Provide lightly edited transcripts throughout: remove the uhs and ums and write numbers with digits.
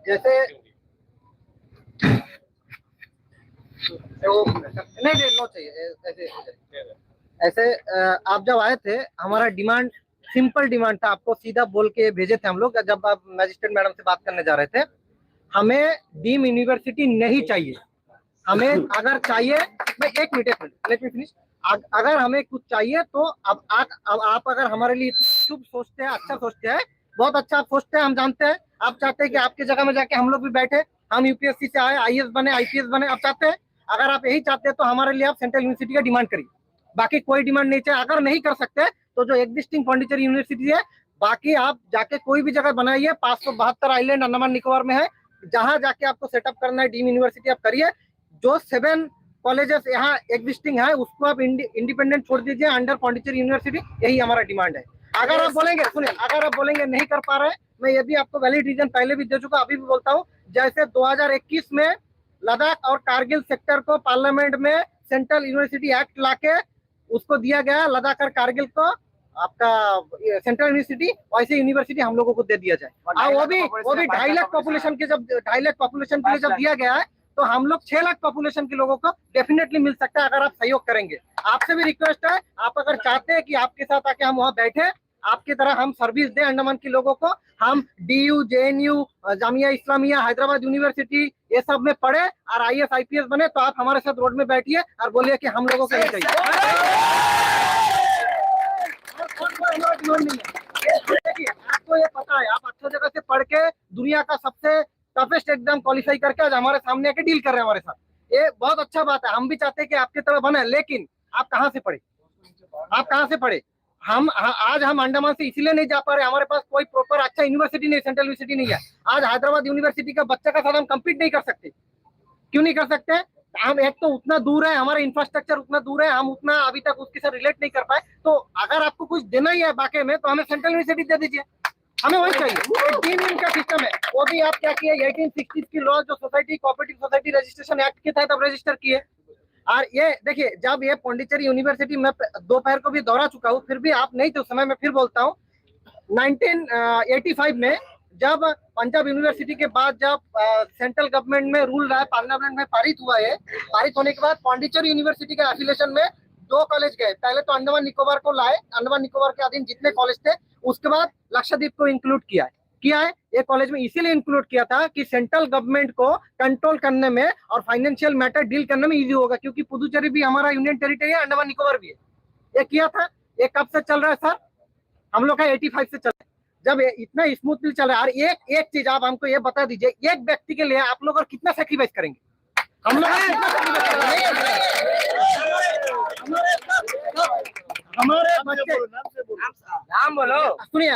जैसे नहीं लो चाहिए ऐसे ऐसे आप जब आए थे हमारा डिमांड सिंपल डिमांड था, आपको सीधा बोल के भेजे थे हम लोग जब आप मैजिस्ट्रेट मैडम से बात करने जा रहे थे। हमें डीम यूनिवर्सिटी नहीं चाहिए। हमें अगर चाहिए, मैं एक मिनट लेट मी फिनिश। अगर हमें कुछ चाहिए तो अब आप अगर हमारे लिए शुभ सोचते हैं, अच्छा सोचते हैं, बहुत अच्छा आप सोचते हैं, हम जानते हैं। आप चाहते हैं कि आपकी जगह में जाके हम लोग भी बैठे, हम यूपीएससी से आए, आईएएस बने, आईपीएस बने, आप चाहते हैं। अगर आप यही चाहते हैं तो हमारे लिए आप सेंट्रल यूनिवर्सिटी का डिमांड करिए, बाकी कोई डिमांड नहीं चाहिए। अगर नहीं कर सकते तो जो एग्जिस्टिंग पौंडीचेरी यूनिवर्सिटी है, बाकी आप जाके कोई भी जगह बनाइए। 572 आइलैंड अंडमान निकोबार में है, जहां जाके आपको सेटअप करना है डीम यूनिवर्सिटी आप करिए। जो 7 कॉलेजेस यहाँ एग्जिस्टिंग है उसको आप इंडिपेंडेंट छोड़ दीजिए अंडर पौंडीचेरी यूनिवर्सिटी, यही हमारा डिमांड है। अगर आप बोलेंगे, सुनिए, अगर आप बोलेंगे नहीं कर पा रहे, मैं ये भी आपको वैलिड रीजन पहले भी दे चुका, अभी भी बोलता हूँ। जैसे 2021 में लद्दाख और कारगिल सेक्टर को पार्लियामेंट में सेंट्रल यूनिवर्सिटी एक्ट लाके उसको दिया गया, लद्दाख और कारगिल को आपका सेंट्रल यूनिवर्सिटी, वैसे यूनिवर्सिटी हम लोगों को दे दिया जाए। और वो भी 2.5 लाख पॉपुलेशन के, जब 2.5 लाख पॉपुलेशन के लिए जब दिया गया है तो हम लोग 6 लाख पॉपुलेशन के लोगों को डेफिनेटली मिल सकता है अगर आप सहयोग करेंगे। आपसे भी रिक्वेस्ट है, आप अगर चाहते हैं कि आपके साथ आके हम वहाँ बैठे, आपकी तरह हम सर्विस दें अंडमान के लोगों को, हम DU, JNU, Jamia Islamia, Hyderabad university ये सब में पढ़े और आईएएस आईपीएस बने, तो आप हमारे साथ रोड में बैठिए और बोलिए कि हम लोगों को नहीं चाहिए। आपको ये पता है, आप अच्छी जगह से पढ़ के दुनिया का सबसे टफेस्ट एग्जाम क्वालिफाई करके आज हमारे सामने आके डील कर रहे हैं हमारे साथ, ये बहुत अच्छा बात है। हम भी चाहते हैं कि आपकी तरह बने, लेकिन आप कहाँ से पढ़े, आप कहाँ से पढ़े? आज हम अंडमान से इसीलिए नहीं जा पा रहे, हमारे पास कोई प्रॉपर अच्छा यूनिवर्सिटी नहीं, सेंट्रल यूनिवर्सिटी नहीं है। आज हैदराबाद यूनिवर्सिटी का बच्चा का साथ हम कम्पीट नहीं कर सकते। क्यों नहीं कर सकते? हम एक तो उतना दूर है, हमारा इंफ्रास्ट्रक्चर उतना दूर है, हम उतना अभी तक उसके साथ रिलेट नहीं कर पाए। तो अगर आपको कुछ देना ही है बाकी में, तो हमें सेंट्रल यूनिवर्सिटी दे दीजिए, हमें वही चाहिए। डीम का सिस्टम है, वो भी आप क्या किए, 1860 की लॉ जो society cooperative society registration act के तहत आप रजिस्टर किए। और ये देखिए, जब ये पौंडीचेरी यूनिवर्सिटी में दोपहर को भी दौरा चुका हूँ, फिर भी आप नहीं थे उस समय, मैं फिर बोलता हूँ। 1985 में जब पंजाब यूनिवर्सिटी के बाद जब सेंट्रल गवर्नमेंट में रूल रहा है, पार्लियामेंट में पारित हुआ है, पारित होने के बाद पौंडीचेरी यूनिवर्सिटी के एफिलिएशन में 2 कॉलेज गए। पहले तो अंडमान निकोबार को लाए, अंडमान निकोबार के अधीन जितने कॉलेज थे, उसके बाद लक्षद्वीप को इंक्लूड किया है। ये कॉलेज में इसीलिए इंक्लूड किया था कि सेंट्रल गवर्नमेंट को कंट्रोल करने में और फाइनेंशियल मैटर डील करने में इजी होगा, क्योंकि पुदुचेरी भी हमारा यूनियन टेरिटरी है, अंडमान निकोबार भी है। ये किया था। ये कब से चल रहा है सर? हम लोग का 85 से चल रहा है, जब इतना स्मूथली चल रहा है। और एक चीज आप हमको ये बता दीजिए, एक व्यक्ति के लिए आप लोग और कितना सैक्रिफाइस करेंगे? हम लोग हमारे बच्चे, नाम बोलो, सुनिए,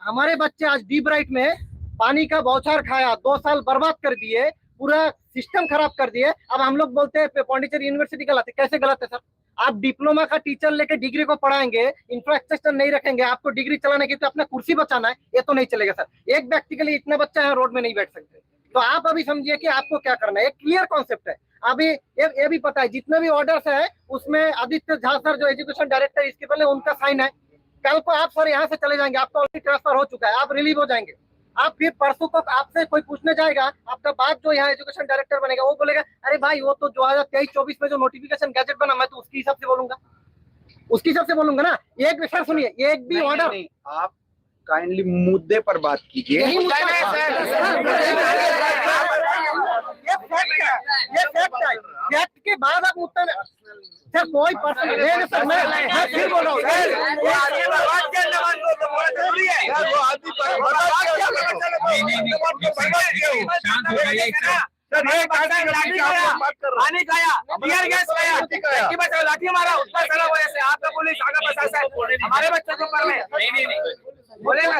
हमारे बच्चे आज डी ब्राइट में पानी का बौछार खाया, 2 साल बर्बाद कर दिए, पूरा सिस्टम खराब कर दिए। अब हम लोग बोलते हैं पौंडीचेरी यूनिवर्सिटी गलत है। कैसे गलत है सर? आप डिप्लोमा का टीचर लेके डिग्री को पढ़ाएंगे, इंफ्रास्ट्रक्चर नहीं रखेंगे, आपको डिग्री चलाने की तो अपना कुर्सी बचाना है, ये तो नहीं चलेगा सर। एक व्यक्ति के लिए इतना बच्चा है, रोड में नहीं बैठ सकते। तो आप अभी समझिए कि आपको क्या करना है, एक क्लियर कॉन्सेप्ट है। अभी ये भी पता है, जितने भी ऑर्डर्स है उसमें आदित्य झा सर जो एजुकेशन डायरेक्टर, इसके पहले उनका साइन है। कल को आप सर यहाँ से चले जाएंगे, आपका ऑलरेडी ट्रांसफर हो चुका है, आप रिलीव हो जाएंगे। आप फिर परसों को आपसे कोई पूछने जाएगा, आपका बाद जो यहाँ एजुकेशन डायरेक्टर बनेगा, वो बोलेगा अरे भाई वो तो 2023-24 में जो नोटिफिकेशन गैजेट बना, मैं तो उसके हिसाब से बोलूंगा, उसके हिसाब से बोलूंगा ना। एक विषय सुनिए, एक भी ऑर्डर, आप काइंडली मुद्दे पर बात कीजिए। यही मुद्दा है ये फैक्ट है। फैक्ट के बाद आप मुद्दा सर कोई पर्सन सर, मैं फिर बोल रहा हूँ पानी खाया, टीयर गैस खाया, लाठी मारा, उसका सारा वजह से आपका पुलिस आगे प्रशासन हमारे बच्चों के ऊपर में नहीं बोलेगा।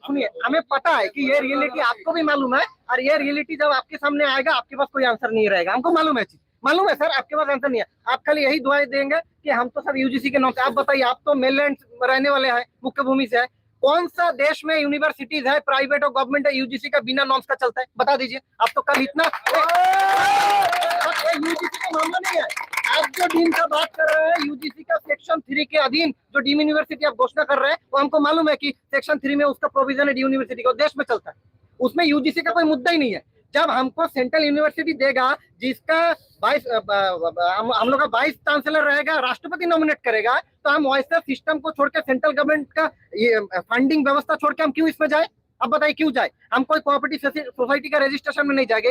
सुनिए, हमें पता है कि ये रियलिटी आपको भी मालूम है, और ये रियलिटी जब आपके सामने आएगा आपके पास कोई आंसर नहीं रहेगा। हमको मालूम है, चीज मालूम है सर, आपके पास आंसर नहीं है। आप खाली यही दुआएं देंगे कि हम तो सब यूजीसी के नाम से। आप बताइए, आप तो मेनलैंड रहने वाले हैं, मुख्य भूमि से है, कौन सा देश में यूनिवर्सिटीज है प्राइवेट और गवर्नमेंट है यूजीसी का बिना नॉर्म्स का चलता है? बता दीजिए। आप तो कल इतना यूजीसी का मामला नहीं है, आप जो डीम का बात कर रहे हैं, यूजीसी का सेक्शन 3 के अधीन जो डीम यूनिवर्सिटी आप घोषणा कर रहे हैं, वो हमको मालूम है कि सेक्शन 3 में उसका प्रोविजन है डी यूनिवर्सिटी को, देश में चलता है। उसमें यूजीसी का कोई मुद्दा ही नहीं है। जब हमको सेंट्रल यूनिवर्सिटी देगा जिसका वाइस हम लोग का वाइस चांसलर रहेगा, राष्ट्रपति नॉमिनेट करेगा, तो हम वैसा सिस्टम को छोड़ के सेंट्रल गवर्नमेंट का ये फंडिंग व्यवस्था छोड़ के हम क्यों इसमें जाए? अब बताइए क्यों जाए? हम कोई कोऑपरेटिव सोसाइटी का रजिस्ट्रेशन में नहीं जाएंगे।